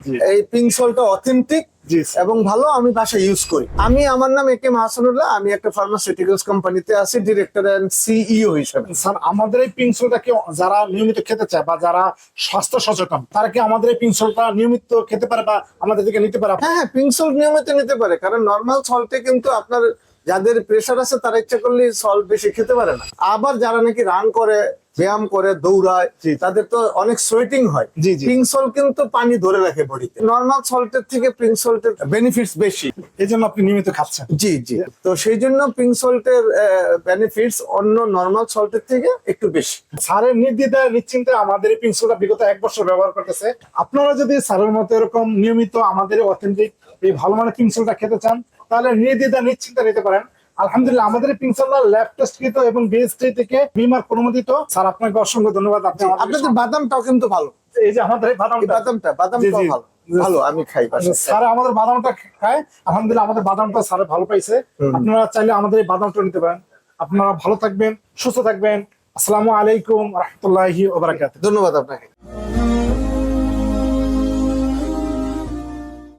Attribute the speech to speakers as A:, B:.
A: এই pink সল্টটা authentic
B: জি
A: এবং ভালো, আমি বাসায় ইউজ করি। আমার নাম একে মাহসুনুল্লাহ, আমি একটা ফার্মাসিউটিক্যালস কোম্পানিতে আছি ডিরেক্টর এন্ড সিইও হিসেবে।
B: স্যার, আমাদের এই পিঙ্ক সল্টটা কি যারা নিয়মিত খেতে চায় বা যারা স্বাস্থ্য সচেতন তারা কি আমাদের এই পিঙ্ক সল্টটা নিয়মিত খেতে পারে বা আমাদের থেকে নিতে পারে?
A: হ্যাঁ, পিঙ্ক সল্ট নিয়মিত নিতে পারে, কারণ নর্মাল সল্টে কিন্তু আপনার যাদের প্রেশার আছে তারা ইচ্ছা করলে সল্ট বেশি খেতে পারে না। আবার যারা নাকি রান করে, ব্যায়াম করে, দৌড়ায়, তাদের তো অনেক সোয়েটিং হয়।
B: জি, জি।
A: পিঙ্ক সল্ট কিন্তু পানি ধরে রাখে বডিতে। নর্মাল সল্টের থেকে পিঙ্ক সল্টের বেনিফিটস বেশি।
B: এই জন্য আপনি নিয়মিত খাচ্ছেন?
A: জি জি। তো সেই জন্য পিঙ্ক সল্টের বেনিফিটস অন্য নর্মাল সল্টের থেকে একটু বেশি।
B: স্যারের নির্দ্বিধায় নিশ্চিন্তে আমাদের এই পিঙ্ক সল্টটা বিগত 1 বছর ব্যবহার করতেছে। আপনারা যদি স্যারের মতো এরকম নিয়মিত আমাদের অথেন্টিক এই ভালো মানের পিঙ্ক সল্টটা খেতে চান তাহলে নির্দ্বিধায় নিশ্চিন্তে নিতে পারেন। আলহামদুলিল্লাহ, আমাদের পিঙ্ক সল্টটা ল্যাব টেস্টকৃত এবং বিএসটি থেকে বিমার অনুমোদিত। স্যার, আপনাকে অসংখ্য ধন্যবাদ। আপনি
A: আপনাদের বাদামটাও কিন্তু ভালো।
B: এই যে আমাদের এই
A: বাদামটাও ভালো ভালো, আমি খাই বাসায়।
B: স্যার আমাদের বাদামটা খায়, আলহামদুলিল্লাহ আমাদের বাদামটা স্যার ভালো পাইছে। আপনারা চাইলে আমাদের এই বাদামটা নিতে পারেন। আপনারা ভালো থাকবেন, সুস্থ থাকবেন। আসসালামু আলাইকুম রহমতুল্লাহি ওয়া বারাকাতুহু।
A: ধন্যবাদ আপনাকে।